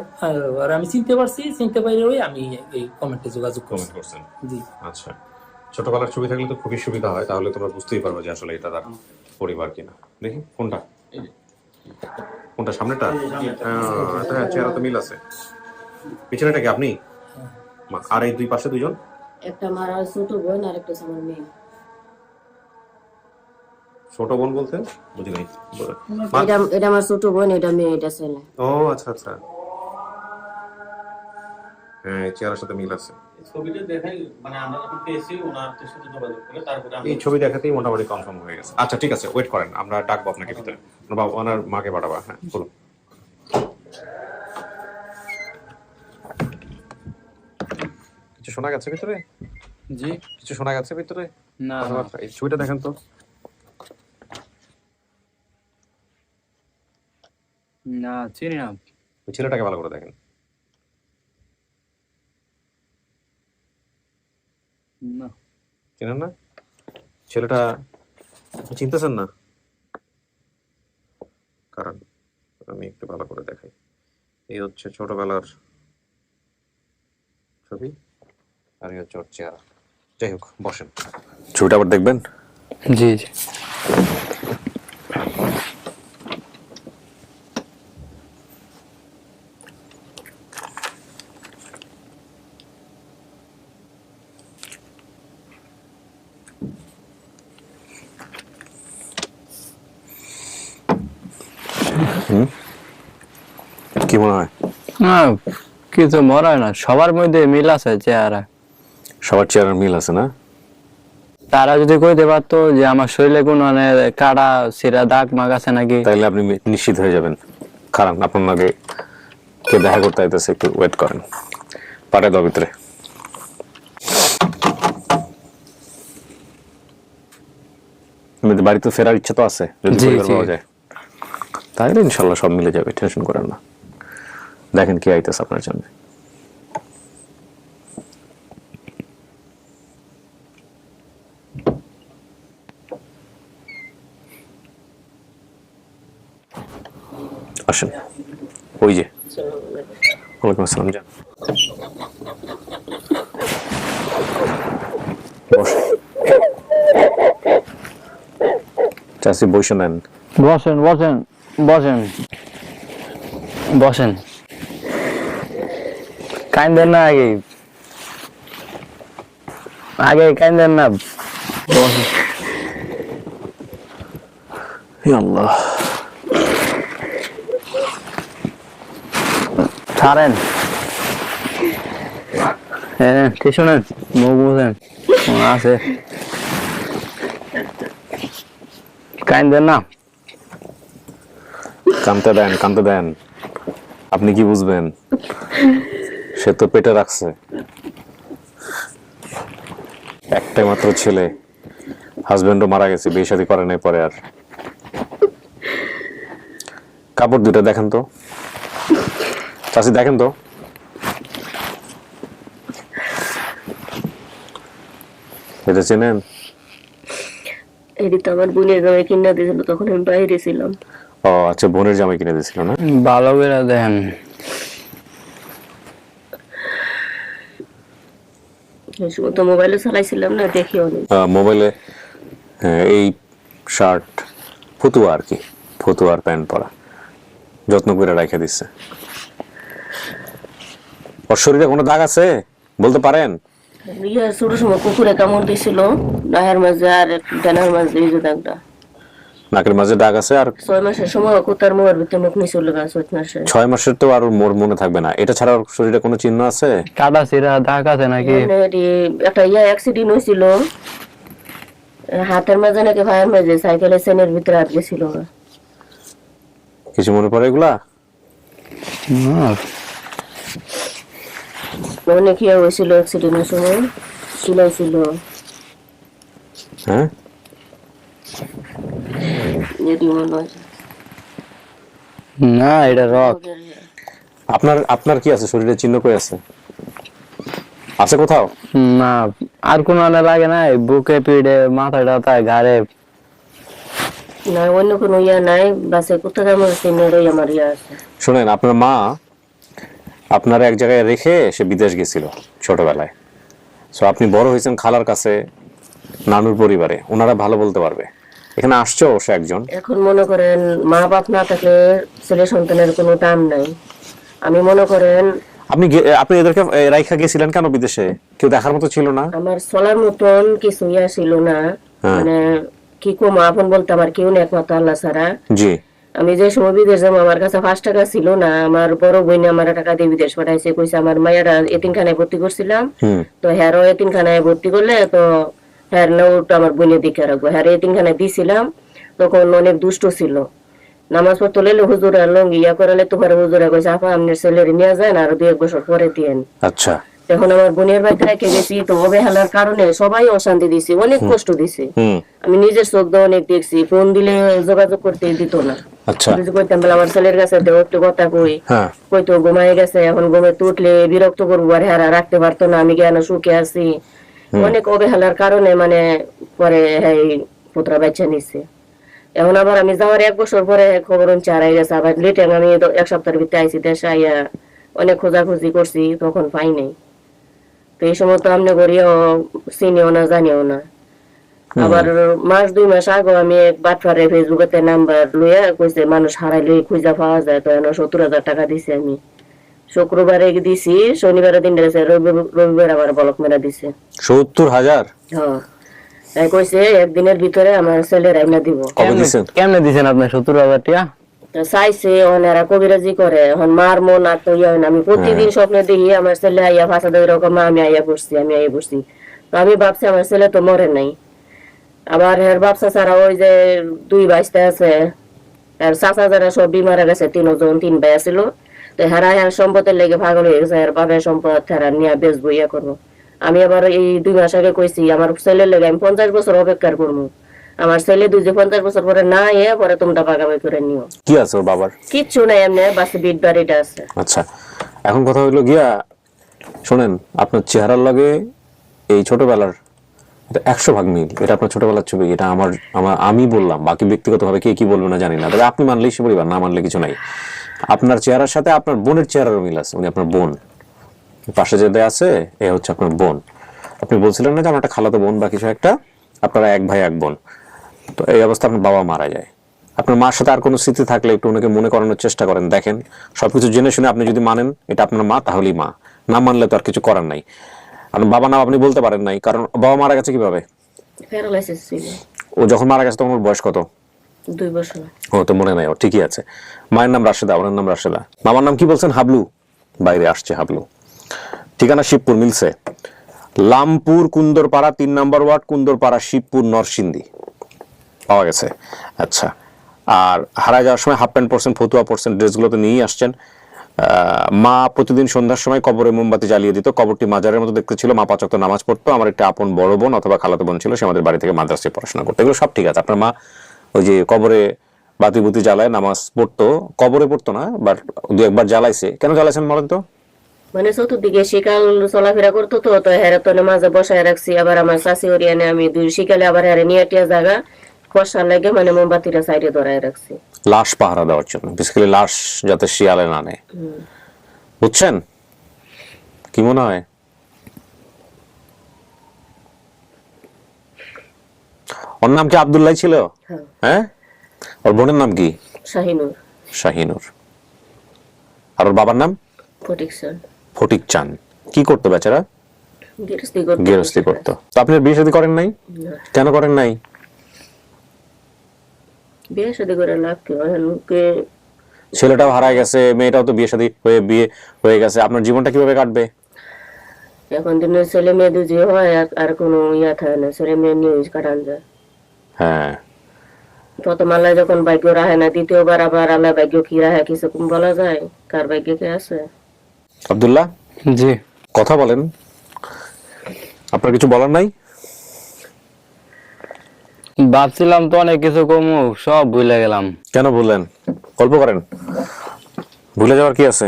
ওরে আমি চিনতে পারছি, চিনতে পারি ওই আমি এই কমেন্টে যোগাযোগ কমেন্ট করছি। করছেন। জি। আচ্ছা, ছোটবেলার ছবি থাকলে তো খুবই সুবিধা হয়, তাহলে তোমরা বুঝতেই পারবে যে আসলে এটা তার পরিবার কিনা। দেখি কোনটা, কোনটা সামনেটা? হ্যাঁ, চেহারা তো মিল আছে। পিছনেটা কি আপনি? আর এই 2 পাশে 2 জন? একটা মারা ছোট বোন আর একটা আমার মেয়ে। ছোট বোন বলতে বুঝি নাই। এটা আমার ছোট বোন, এটা মেয়ে, এটা ছেলে। ও আচ্ছা আচ্ছা, হ্যাঁ চেহারার সাথে মিল আছে। ছবিটা দেখাই মানে আমরা যখন পেয়েছি ওনার সাথে যোগাযোগ করে, তারপরে এই ছবি দেখাতেই মোটামুটি কনফার্ম হয়ে গেছে। আচ্ছা ঠিক আছে, ওয়েট করেন, আমরা ডাকবো আপনাকে ভিতরে। বাবা ওনার মাকে পাঠাবা। হ্যাঁ বলুন। কিছু শোনা গেছে ভিতরে? জি, কিছু শোনা গেছে ভিতরে? না কথাবার্তা? এই ছবিটা দেখেন তো। না, চিনি না। ওই ছেলেটাকে ভালো করে দেখেন। না, চেনেন না ছেলেটা? চিনতেছেন না? কারণ আমি একটু ভালো করে দেখাই। এই হচ্ছে ছোটবেলার ছবি, আর এই হচ্ছে ওর চেহারা। যাই হোক, বসেন, ছবিটা আবার দেখবেন। জি জি। কি মনে হয়? না, কিছু মনে হয় না, সবার মধ্যে মিল আছে চেহারা। সবার চেহারার মিল আছে না? তারা যদি কইতে পারতো যে আমার শরীরে কোনো মানে কাটা ছিঁড়া দাগ মাগ আছে নাকি, তাইলে আপনি নিশ্চিত হয়ে যাবেন। খারাপ, আপনাকে কে দেখা করতে আইতেছে, একটু ওয়েট করেন। পারে দাও ভিতরে। বাড়িতে ফেরার ইচ্ছা তো আছে, যদি পরিবার পাওয়া যায় তাহলে ইনশাল্লাহ সব মিলে যাবে, টেনশন করেন না। দেখেন কি আইতেছে আপনার জন্য। আসেন, ওই যে। ওয়ালাইকুম আসসালাম। যান বসেন, চাষি বসে নেন। বসেন বসেন বসেন বসেন, কাইন্দেন না, আগে আগে কাইন্দেন না, বসেন। হে আল্লাহ, ছাড়েন, ঠিক শোনেন, মুখ বুঝেন আছে, কাইন্দেন না। কানতে দেন, কানতে দেন। আপনি কি বুঝবেন? সে তো পেটে রাখছে, একটাই মাত্র ছেলে, হাজবেন্ডও মারা গেছে, বিয়ে শাদী করে নাই পরে। আর কাপড় 2টা দেখেন তো চাচি, দেখেন তো। এটা চেনেন? এটি তো আমার বোনের জামাই কিনা দিয়েছিল, তখন আমি বাইরে ছিলাম। ও আচ্ছা, বোনের জামাই কিনে দিয়েছিল না? ভালো করে দেন। এই সময় তো মোবাইলে চালাইছিলাম না, দেখিও নি। মোবাইলে এই শার্ট ফতুয়া আর কি, ফতুয়ার প্যান্ট পরা, যত্ন করে রাখা দিচ্ছে। ওর শরীরে কোনো দাগ আছে বলতে পারেন? ইয়া ছোট সময় কুকুরে কামড় দিছিল নাহের মাঝে, আর ডানার মাঝে এই যে দাগটা। নাকের মাঝে দাগ আছে। আর 6 মাসের সময় কুতার মোয়ার ভিতরে মুখ নিচে গেছে 6 মাসে। 6 মাসের তো আর মোর মনে থাকবে না। এটা ছাড়া ওর শরীরে কোনো চিহ্ন আছে? কাটা ছিঁড়া দাগ আছে নাকি? একটা অ্যাক্সিডেন্ট হয়েছিল হাতের মাঝে নাকি ভাইয়ের মাঝে, সাইকেলের চেনের ভিতরে আটকে ছিল। কিছু মনে পড়ে এগুলা? অনেক ইয়ে হয়েছিল অ্যাক্সিডেন্টের সময়, ছিল হ্যাঁ, যদি মনে হয়। না, এটা রক্ত। আপনার কি আছে শরীরে? চিহ্ন কই আছে? আছে কোথাও? না, আর কোনো লাগে না, বুকে পিঠে মাথায় টাথায় ঘাড়ে। না, অন্য কোনো ইয়া নাই, বাসে কোথাও আমার চেনেরই আমার ইয়া আছে। শোনেন, আপনার মা আপনার এক জায়গায় রেখে সে বিদেশ গেছিল ছোটবেলায়। সো আপনি বড় হয়েছেন খালার কাছে, নানুর পরিবারে, ওনারা ভালো বলতে পারবে। এখানে আসছো অবশ্য একজন। এখন মনে করেন মা বাপ না থাকলে ছেলে সন্তানের কোনো দাম নাই। আমি মনে করেন আপনি এদেরকে রাইখা গেছিলেন কেন বিদেশে? কেউ দেখার মতো ছিল না? আমার চলার মতন কিছু ইয়া ছিল না, মানে কি কম আপন বলতে আমার কেউ নেই একমাত্র আল্লাহ ছাড়া। জি। আমি যে সময় বিদেশ যাবো আমার কাছে 5 টাকা ছিল না। আমার বড় বোন আমার টাকা দিয়ে বিদেশ পাঠাইছে, কইছে আমার মায়েরা এতিমখানায় ভর্তি করছিলাম, তো হ্যারও এতিমখানায় ভর্তি করলে তো হ্যার নোট আমার বোনের দিকে রাখবো। হ্যার এতিমখানায় দিছিলাম, তখন অনেক দুষ্ট ছিল। নামাজ পড়তে লেলে হুজুর লঙ্গি ইয়া করালে তো পরে হুজুরা কইছে আপা আপনার ছেলের নিয়ে যান আর 2-1 বছর পরে দিয়েন। আচ্ছা। এখন আমার বোনের বাড়িতে রেখে গেছি, তো অবহেলার কারণে সবাই অশান্তি দিছে, অনেক কষ্ট দিছে। আমি নিজের চোখ দিয়ে অনেক দেখছি, ফোন দিলে যোগাযোগ করতে দিত না। আচ্ছা। কিছু কইতাম বলে আমার ছেলের কাছে দেও একটু কথা কই, কইতো ঘুমাই গেছে, এখন ঘুমে তুটলে বিরক্ত করবো, আর হেরা রাখতে পারতো না, আমি কেন সুখে আছি। অনেক অবহেলার কারণে মানে পরে এই পুত্রা বাচ্চা নিচ্ছে। এখন আবার আমি যাওয়ার 1 বছর পরে খবর হারাই গেছে, আবার লেটে আমি 1 সপ্তাহের ভিতরে আইসি দেশে, আইয়া অনেক খোঁজাখুঁজি করছি, তখন পাই নাই। তো এই সময় তো আমনে করিও চিনিও না জানিও না। আবার 1-2 মাস আগে আমি এক বাটফারে ফেসবুকে নাম্বার লইয়া কইছে মানুষ হারাইলে খুঁজা পাওয়া যায়, তো 70,000 টাকা দিছি আমি। শুক্রবারে দিছি, শনিবারে দিন গেছে, রবিবার আবার বলক মেরা দিছে 70,000। হ্যাঁ, তাই কইছে একদিনের ভিতরে আমার ছেলের আইনা দিব। কেমনে দিছেন আপনি 70,000 টাকা? চাইছে ওনারা কবিরাজি করে, এখন মার মন আর তো ইয়ে হয় না। আমি প্রতিদিন স্বপ্নে দেখি আমার ছেলে আইয়া ফাঁসা দেয়, এরকম আমি আইয়া পড়ছি। তো আমি ভাবছি আমার ছেলে তো মরে নাই। আবার এর বাপসা ছাড়া ওই যে 2 বাইস্তা আছে, আর চাচা যারা সব বিমারা গেছে, 3 ভাই ছিল। তো হেরা সম্পদের লেগে পাগল হয়ে গেছে, এর বাপের সম্পদ হেরা নিয়ে বেচবো, ইয়া করবো। আমি আবার এই 2 মাস আগে কইছি আমার ছেলের লেগে আমি 50 বছর অপেক্ষা করবো। আমার ছেলে 50 বছর পরে না পরে তোমরা বাগাবাই করে নিও। কি আছে ওর বাবার? কিচ্ছু নাই, এমনি বাসে বিট বাড়িটা আছে। আচ্ছা, এখন কথা হইলো গিয়া, শোনেন, আপনার চেহারার লাগে এই ছোটবেলার 100 ভাগ মিল। এটা আপনার ছোটবেলার ছবি, এটা আমি বললাম, বাকি ব্যক্তিগতভাবে কে কি বলবে না জানি না, তবে আপনি মানলেই সে পরিবার, না মানলে কিছু নাই। আপনার চেহারার সাথে আপনার বোনের চেহারারও মিল আছে, উনি আপনার বোন, পাশে যে দেয়া আছে এ হচ্ছে আপনার বোন। আপনি বলছিলেন না যে আমার একটা খালাতো বোন বা কিছু একটা, আপনারা 1 ভাই 1 বোন। তো এই অবস্থা আপনার বাবা মারা যায়। আপনার মার সাথে আর কোনো স্মৃতি থাকলে একটু ওনাকে মনে করানোর চেষ্টা করেন, দেখেন। সবকিছু জেনে শুনে আপনি যদি মানেন এটা আপনার মা, তাহলেই মা, না মানলে তো আর কিছু করার নাই। আর বাবা নাম আপনি বলতে পারেন নাই, কারণ বাবা মারা গেছে কিভাবে? প্যারালাইসিস ছিল। ও যখন মারা গেছে তখন ওর বয়স কত? 2 বছর। ও তো মনে নাই, ও ঠিকই আছে। মায়ের নাম রাশেদা, ওনার নাম রাশেদা। বাবার নাম কি বলছেন? হাবলু। বাইরে আসছে হাবলু। ঠিকানা শিবপুর, মিলছে। লামপুর কুন্দরপাড়া 3 নম্বর ওয়ার্ড, কুন্দরপাড়া, শিবপুর, নরসিংদী পাওয়া গেছে। আচ্ছা, আর হারায় যাওয়ার সময় হাফ প্যান্ট পরছেন, ফতুয়া পরছেন, ড্রেসগুলো তো নিয়েই আসছেন। মা প্রতিদিন সন্ধ্যার সময় কবরে মোমবাতি জ্বালিয়ে দিত, কবরটি মাজারের মতো দেখতে ছিল। মা 5 ওয়াক্ত নামাজ পড়তো। আমার একটা আপন বড় বোন অথবা খালাতো বোন ছিল, সে আমাদের বাড়ি থেকে মাদ্রাসায় পড়াশোনা করতো। এগুলো সব ঠিক আছে। আপনার মা ওই যে কবরে বাতি জ্বালায় নামাজ পড়তো, কবরে পড়তো না, বাট 2-1 বার জ্বালাইছে। কেন জ্বালাইছেন বলেন তো? মানে চতুর্দিকে শিকাল চলাফেরা করতো, তো তো হেরে তো মাঝে বসায় রাখছি। আবার আমার শাশি ওরিয়ানে আমি দুই শিকালে আবার হেরে নিয়ে টিয়া জায়গা কষার লাগে মানে মোমবাতিটা সাইডে ধরায় রাখছি। লাশ পাহারা দেওয়ার জন্য, বেসিক্যালি লাশ যাতে শিয়ালে না নেয়, বুঝছেন? কি মনে হয়? ওর নাম কি আব্দুল্লাহ ছিল? হ্যাঁ। ওর বোনের নাম কি? শাহিনুর। শাহিনুর। আর ওর বাবার নাম? ফটিকচাঁদ। ফটিক চান। কি করতো বেচারা? গৃহস্থী করতো। তো আপনি বিয়ে শাদী করেন নাই? কেন করেন নাই? বিয়ে শাদী করে লাভ কি? ছেলেটাও হারায় গেছে, মেয়েটাও তো বিয়ে শাদী বিয়ে হয়ে গেছে, আপনার জীবনটা কিভাবে কাটবে? এখন দিনের ছেলে মেয়ে দুজি হয়, আর কোনো ইয়া থাকে না, ছেলে মেয়ে নিয়ে কাটান যায়। হ্যাঁ। প্রথম আল্লাহ যখন ভাগ্য রাহে না, দ্বিতীয়বার আবার আল্লাহ ভাগ্য কি রাহে কিছু বলা যায়? কার ভাগ্য কে আছে? আব্দুল্লাহ জি, কথা বলেন, আপনার কিছু বলার নাই? ভাবছিলাম তো অনেক কিছু কমু, সব ভুলে গেলাম। কেন বললেন? গল্প করেন। ভুলে যাওয়ার কি আছে?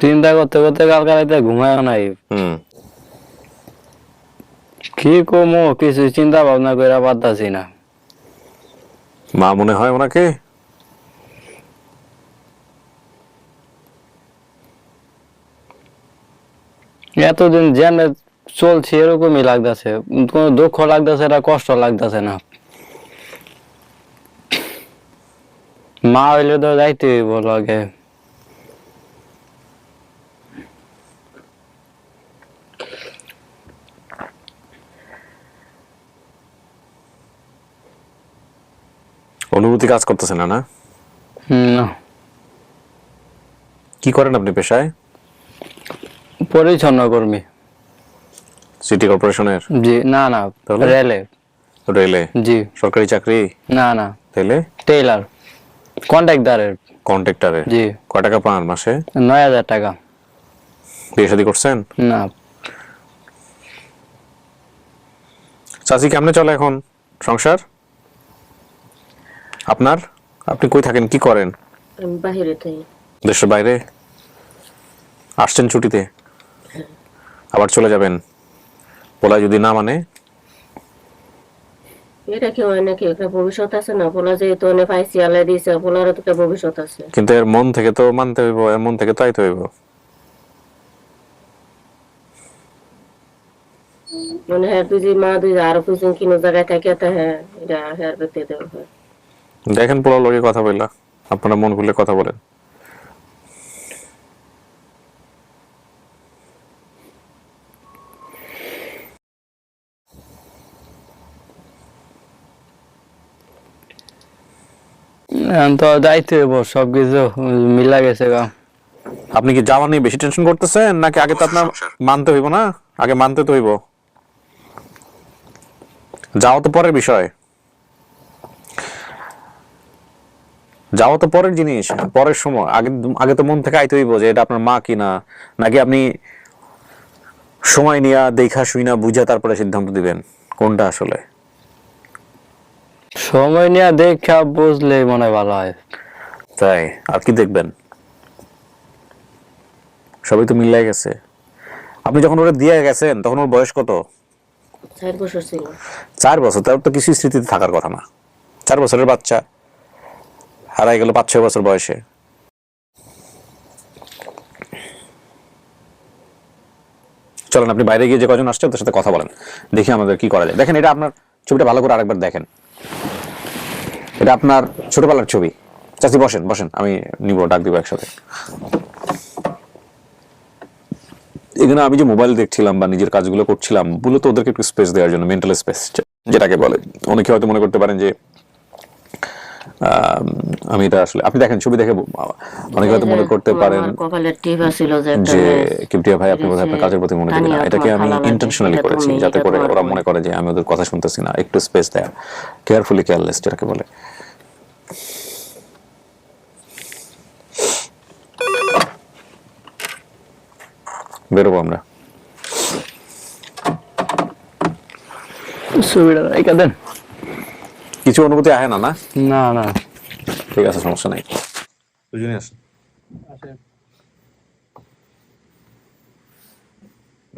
চিন্তা করতে করতে কালকে রাতে ঘুমায় নাই। কি কমু কিছু চিন্তা ভাবনা করে পারতাছি না। মা মনে হয় ওনাকে? এতদিন যেমন চলছে এরকমই লাগতেছে, কোনো দুঃখ লাগতেছে না, কষ্ট লাগতেছে না। মা হইলে তো যাইতে হইব লগে। অনুভূতি কাজ করতেছে না? না, না। কি করেন আপনি পেশায়? পরিচ্ছন্ন কর্মী। সিটি কর্পোরেশনের? জি না না, রেলে। রেলে? জি। সরকারি চাকরি? না না, তাহলে? টেইলার, কন্ট্রাক্টরের। কন্ট্রাক্টরে? জি। কয় টাকা পান মাসে? 9,000 টাকা। বিয়ে শাদী করছেন? না। চাচি কেমনে চলে এখন সংসার আপনার? আপনি কই থাকেন, কি করেন? আমি বাহিরে থাকি। দেশের বাইরে? আসছেন ছুটিতে, আবার চলে যাবেন? পোলা যদি না মানে? এটা কি হয় নাকি? একটা ভবিষ্যৎ আছে না? পোলা যেহেতু অনেক পাইছি আল্লাহ দিয়েছে, পোলারও তো একটা ভবিষ্যৎ আছে। কিন্তু এর মন থেকে তো মানতে হইব, এর মন থেকে তো আইতে হইব। মানে হ্যাঁ তুই যে মা তুই আরো কিছু কিনো জায়গায় থাকে, তা হ্যাঁ এটা হ্যাঁ বেঁধে দেওয়া হয়। দেখেন পোলার লগে কথা বললা, আপনারা মন খুলে কথা বলেন। এখন তো যাইতে হইব, সবকিছু মিলা গেছে গা। আপনি কি যাওয়া নিয়ে বেশি টেনশন করতেছেন, নাকি আগে তো আপনার মানতে হইব? না, আগে মানতে তো হইব। যাওয়া তো পরের বিষয়, যাওয়া তো পরের জিনিস, পরের সময়। আগে আগে তো মন থেকে আইতে হইব যে এটা আপনার মা কিনা, নাকি আপনি সময় নিয়া দেখা শুইনা বুঝা তারপরে সিদ্ধান্ত দিবেন কোনটা আসলে? সময় নিয়ে দেখা বুঝলে মনে হয় ভালো হয়। তাই? আর কি দেখবেন? সবই তো মিলাই গেছে। আপনি যখন ওরা দিয়ে গেছেন তখন ওর বয়স কত? 4 বছর ছিল। 4 বছর? তার তো কিছু স্মৃতিতে থাকার কথা না। 4 বছরের বাচ্চা হারাই গেল 5-6 বছর বয়সে। চলেন আপনি বাইরে গিয়ে যে কজন আসছে ওদের সাথে কথা বলেন, দেখি আমাদের কি করা যায়। দেখেন এটা আপনার ছবিটা ভালো করে আরেকবার দেখেন। এটা আপনার ছোটবেলার ছবি। চাচি বসেন বসেন, আমি নিব, ডাক দিব একসাথে। এখানে আমি যে মোবাইল দেখছিলাম বা নিজের কাজগুলো করছিলাম, মূলত ওদেরকে একটু স্পেস দেওয়ার জন্য, মেন্টাল স্পেস যেটাকে বলে। অনেকে হয়তো মনে করতে পারেন যে আমি এটা আসলে, আপনি দেখেন ছবি দেখে অনেকে হয়তো মনে করতে পারেন যে কিপটিয়া ভাই আপনি বোধহয় আপনার কাজের প্রতি মনে দিবেন না। এটাকে আমি ইন্টেনশনালি করেছি যাতে করে ওরা মনে করে যে আমি ওদের কথা শুনতেছি না। একটু স্পেস দেয়া, কেয়ারফুলি কেয়ারলেস যেটাকে বলে। বেরোবো আমরা। ছবিটা রেখে দেন। কিছু অনুভূতি আহে না? না না না, ঠিক আছে, সমস্যা নাই। দুজনে আসেন,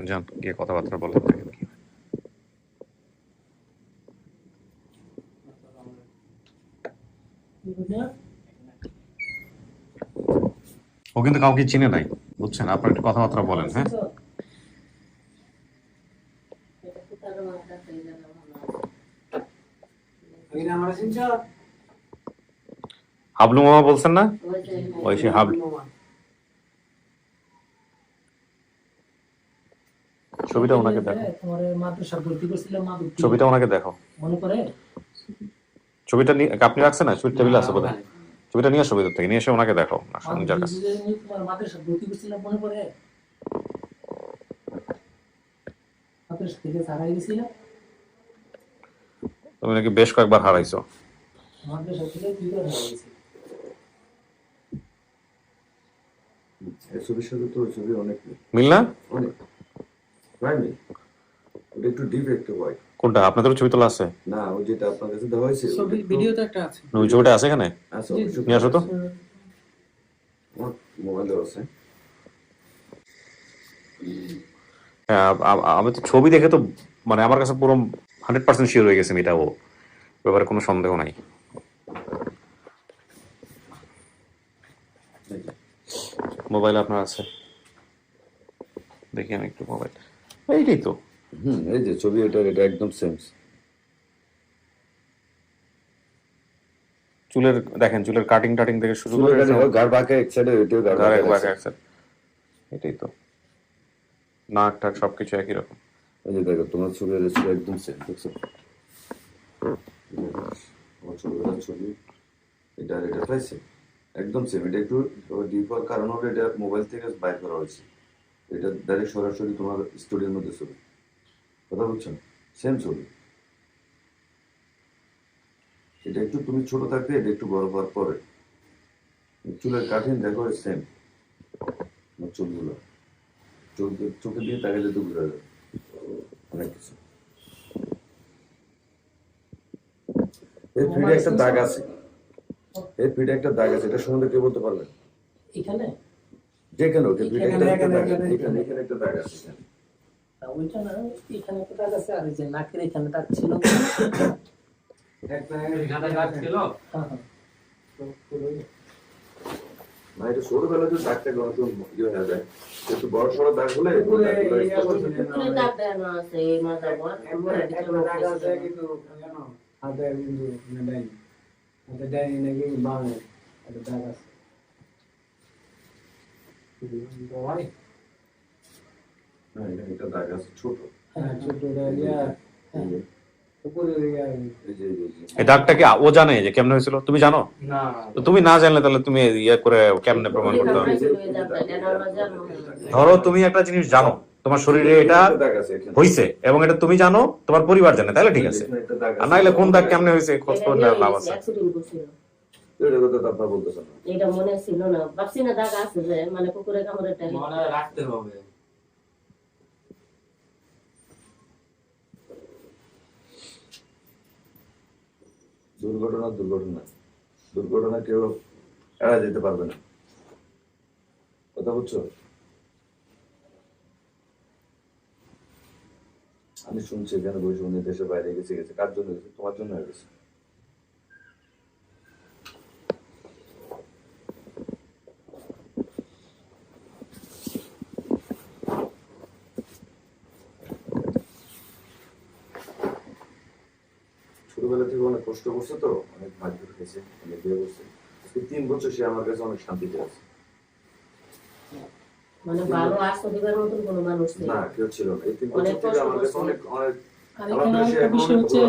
যান গিয়ে কথাবার্তা বলেন দেখেন কি হয়। ও কিন্তু কাউকে চিনে নাই, বুঝছেন? আপনার একটু কথাবার্তা বলেন। হ্যাঁ, হাবলু মামা বলছেন না? ওই সে হাবলু। ছবিটা ওনাকে দেখো, তোমার মাদ্রাসা ভর্তি করছিলাম মাদুর ছবিটা ওনাকে দেখো। মনে করে ছবিটা নিয়ে আপনি রাখছেন না? ছবির টেবিল আছে বোধহয়। ছবিটা নিয়ে আসো ভিতর থেকে, নিয়ে এসে ওনাকে দেখো নিজের কাছে। তোমার মাদ্রাসা ভর্তি করছিলাম মনে করে মাদ্রাসা থেকে হারাই গেছিলাম। তুমি নাকি বেশ কয়েকবার হারাইছো। মাদ্রাসা থেকে 2 বার হারাই গেছি। এই ছবির সাথে তো ওই ছবি অনেক মিল। মিল না? অনেক প্রায় মিল। ওটা একটু ডিপ একটু হয়। কোনটা? আপনাদের ছবি তোলা আছে? না, ওই যেটা আপনার কাছে দেওয়া হয়েছে ছবি ভিডিওতে একটা আছে। ওই ছবিটা আছে এখানে? আছে, অবশ্যই নিয়ে আসো তো। আমার মোবাইলে আছে। হ্যাঁ, আমি তো ছবি দেখে তো মানে আমার কাছে পুরো 100% শিওর হয়ে গেছে এটা ও, ব্যাপারে কোনো সন্দেহ নাই। মোবাইল আপনার আছে? দেখি আমি একটু মোবাইল। এইটাই তো। এই যে ছবি, এটা একদম সেম। চুলের দেখেন, চুলের কাটিং টাটিং থেকে শুরু করে গাড় বাঁকা এক সাইডে, ওইটাও গাড় বাঁকা এক সাইডে। এটাই তো, নাক টাক সবকিছু একই রকম। এই যে দেখো, তোমার ছবি আর ছবি একদম সেম, দেখছো? আমার ছোটবেলার ছবি, এটা আর এটা প্রায় সেম, একদম সেম। এটা একটু ডিপ হওয়ার কারণ হলো এটা মোবাইল থেকে বাইর করা হয়েছে। এটা ডাইরেক্ট সরাসরি তোমার স্টুডিওর মধ্যে ছবি। কথা বলছেন? সেম ছবি। এটা একটু তুমি ছোট থাকতে, এটা একটু বড় হওয়ার পরে চুলের কাঠিন দেখো সেম। চুলগুলো চোখে দিয়ে তাকালে তো বোঝা যাবে অনেক কিছু। এর ফিডে একটা দাগ আছে, এর ফিডে একটা দাগ আছে, এটা সম্বন্ধে কেউ বলতে পারবেন? এখানে যেখানে ওকে ফিডে একটা দাগ আছে, এখানে একটা দাগ আছে। ওইটা না, এখানে একটা দাগ আছে, আর এই যে নাকের এখানে দাগ ছিল। একটা এখানে দাগ ছিল। হ্যাঁ হ্যাঁ, না, এটা ছোটবেলা তো দাগটা গত ইয়ে হয়ে যায়, একটু বড় সড়ো দাগ হলে দাগ দেওয়া আছে এই মাথা বল দাগ আছে কিন্তু জানো হাতে কিন্তু নাই। হাতে ডাইনি নাকি বাংলা একটা দাগ আছে। ভাই না, এটা দাগ আছে ছোট। হ্যাঁ, ছোট ডালিয়া উপরে এই যে এই দাগটা কি ও জানে যে কেমনে হয়েছিল? তুমি জানো না, তো? তুমি না জানলে তাহলে তুমি ইয়ে করে কেমনে প্রমাণ করতে হবে? ধরো তুমি একটা জিনিস জানো, তোমার শরীরে এটা দাগ আছে এখানে, হইছে এবং এটা তুমি জানো, তোমার পরিবার জানে, তাহলে ঠিক আছে। এখানে একটা দাগ আর আছে। নাইলে কোন দাগ কেমনে হয়েছে খোঁজ করে নেওয়ার লাভ আছে? এটা কথা তো আপনারা বলতেছেন না। এটা মনে ছিল না, ভাবছি না দাগ আছে যে মানে কুকুরে কামড়ে টাইম মনে রাখতে হবে। দুর্ঘটনা কেউ এড়া যেতে পারবে না। কথা বুঝছো? আমি শুনছি এখানে বসে উনি দেশের বাইরে গেছে, কার জন্য গেছে? তোমার জন্য গেছে। ছোটবেলা থেকে অনেক কষ্ট করছে, তো অনেক ভাগ্য রেখেছে, অনেক বিয়ে করছে। আজকে 3 বছর সে আমার কাছে অনেক শান্তিতে আছে। মানে ভালো আশা দিবার মতন কোনো মানুষ নেই। না, কেউ ছিল না। এই 3 বছর থেকে আমার কাছে অনেক অনেক আর এখানে একটা বিষয় হচ্ছে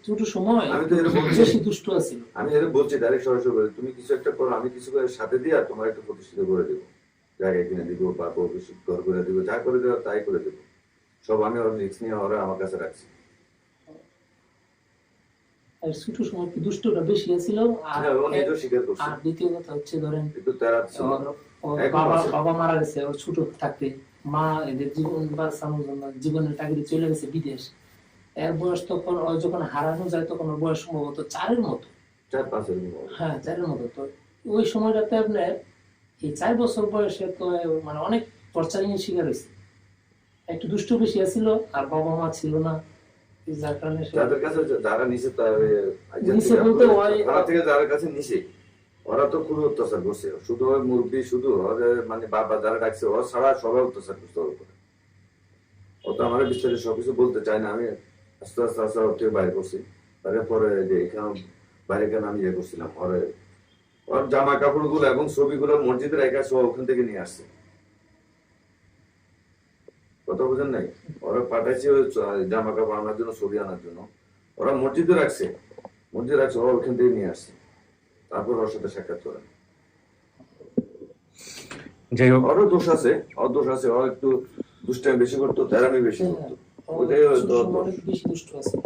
ছোট সময় আমি তো এরকম বলছি, বেশি দুষ্ট আছিল। আমি এরকম বলছি ডাইরেক্ট সরাসরি বলে, তুমি কিছু একটা করো, আমি কিছু করে সাথে দিয়া তোমার একটা প্রতিষ্ঠিত করে দেবো, জায়গা কিনে দিব বা ঘর করে দিব, যা করে দেওয়া তাই করে দেবো। সব আমি ওর রিস্ক নিয়ে ওরা আমার কাছে রাখছি। আর ছোট সময় কি দুষ্টটা বেশি ছিল। আর হ্যাঁ, ও নিজেও স্বীকার করছে। আর দ্বিতীয় কথা হচ্ছে ধরেন একটু তেরা ছিল। ওর এখন আছে। বাবা মারা গেছে, ওর ছোট থাকতে মা এদের জীবন বাঁচানোর জন্য জীবনের টাকা চলে গেছে বিদেশ। এর বয়স তখন ও যখন হারানো যায় তখন ওর বয়স সম্ভবত 4-এর মতো। 4-5 এর মতো। হ্যাঁ 4-এর মতো। তো ওই সময়টাতে আপনার এই 4 বছর বয়সে তো মানে অনেক টর্চারিং এর শিকার হয়েছে। একটু দুষ্ট বেশি ছিল আর বাবা মা ছিল না, যার কারণে যাদের কাছে যারা নিচে নিচে বলতে থেকে যারা কাছে নিচে ওরা তো খুবই অত্যাচার করছে, শুধু ওই মুরব্বী শুধু মানে বাবা যারা ডাকছে ওরা ছাড়া সবাই অত্যাচার করছে ওর উপরে। ও তো আমার বিস্তারিত সবকিছু বলতে চাই না, আমি আস্তে আস্তে আস্তে ওর থেকে বাইরে করছি। তারপরে যে এখানে বাইরে কেন আমি ইয়ে করছিলাম, ওর জামা কাপড় গুলো এবং ছবিগুলো মসজিদে রেখে সব ওখান থেকে নিয়ে আসছে। কথা বুঝেন নাই? ওরা পাঠাইছে ওই জামা কাপড় আনার জন্য, ছবি আনার জন্য। ওরা মসজিদে রাখছে, ওরা ওখান থেকে নিয়ে আসছে, তারপর ওর সাথে সাক্ষাৎ করেন। যাই হোক, ওরও দোষ আছে, ও একটু দুষ্টামি বেশি করতো, তেরামি বেশি করতো, ওটাই ওর দোষ। অনেক বেশি দুষ্ট আছে।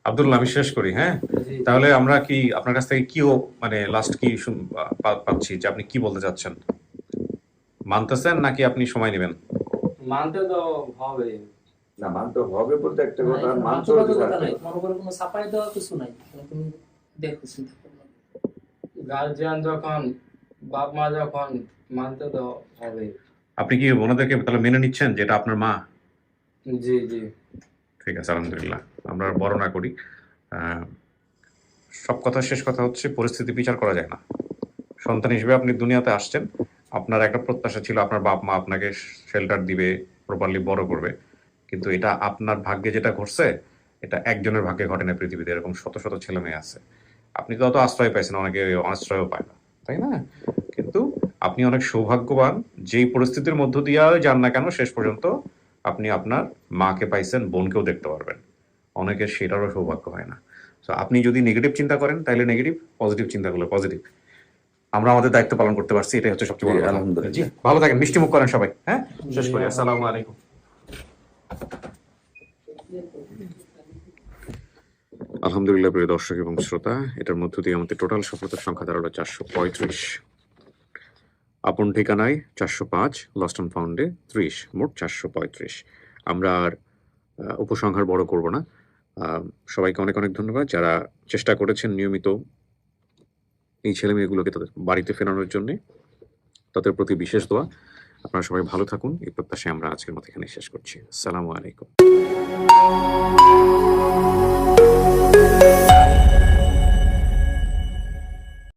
আব্দুল্লাহ, আমি শেষ করি। হ্যাঁ, তাহলে আমরা কি আপনার কাছ থেকে কি মানে লাস্ট কি পাচ্ছি যে আপনি কি বলতে চাচ্ছেন? মানতেছেন নাকি আপনি সময় নেবেন? মানতে তো হবে না, মানতে হবে বলতে একটা কথা, না, মানতে বাধ্যবাধকতা নাই, মনে করো কোনো চাপাই দেওয়া কিছু নাই, তুমি দেখো চিন্তা করো। গার্জিয়ান যখন, বাপ মা যখন, মানতে তো হবে। আপনি কি ওনাদেরকে তাহলে মেনে নিচ্ছেন যে এটা আপনার মা? জি জি, ঠিক আছে, আলহামদুলিল্লাহ। আমরা আর বড় না করি। সব কথা শেষ কথা হচ্ছে, পরিস্থিতি বিচার করা যায় না। সন্তান হিসেবে আপনি দুনিয়াতে আসছেন, আপনার একটা প্রত্যাশা ছিল আপনার বাপ মা আপনাকে শেল্টার দিবে, প্রপারলি বড় করবে, কিন্তু এটা আপনার ভাগ্যে যেটা ঘটছে, এটা একজনের ভাগ্যে ঘটে না পৃথিবীতে, এরকম শত শত ছেলে মেয়ে আছে। আপনি তো অত আশ্রয় পাইছেন, অনেকে আশ্রয়ও পায় না, তাই না? কিন্তু আপনি অনেক সৌভাগ্যবান, যেই পরিস্থিতির মধ্য দিয়ে যান না কেন, শেষ পর্যন্ত আপনি আপনার মাকে পাইছেন, বোনকেও দেখতে পারবেন। অনেকের সেটারও সৌভাগ্য হয় না। তো আপনি যদি নেগেটিভ চিন্তা করেন তাহলে নেগেটিভ, পজিটিভ চিন্তা করলে পজিটিভ। আমরা আমাদের দায়িত্ব পালন করতে পারছি, এটাই হচ্ছে সবচেয়ে বড় কথা। আলহামদুলিল্লাহ। জি, ভালো থাকেন, মিষ্টি মুখ করেন সবাই। হ্যাঁ, শেষ করি। আসসালামু আলাইকুম। আলহামদুলিল্লাহ প্রিয় দর্শক এবং শ্রোতা, এটার মধ্য দিয়ে আমাদের টোটাল সফলতার সংখ্যা দাঁড়ালো 435। আপন ঠিকানায় 405, লস্ট অ্যান্ড ফাউন্ডে 30, মোট 435। আমরা আর উপসংহার বড় করব না। সবাইকে অনেক অনেক ধন্যবাদ যারা চেষ্টা করেছেন নিয়মিত এই ছেলে মেয়েগুলোকে তাদের বাড়িতে ফেরানোর জন্য, তাদের প্রতি বিশেষ দোয়া। আপনারা সবাই ভালো থাকুন, এই প্রত্যাশায় আমরা আজকের মতো এখানে শেষ করছি। আসসালামু আলাইকুম।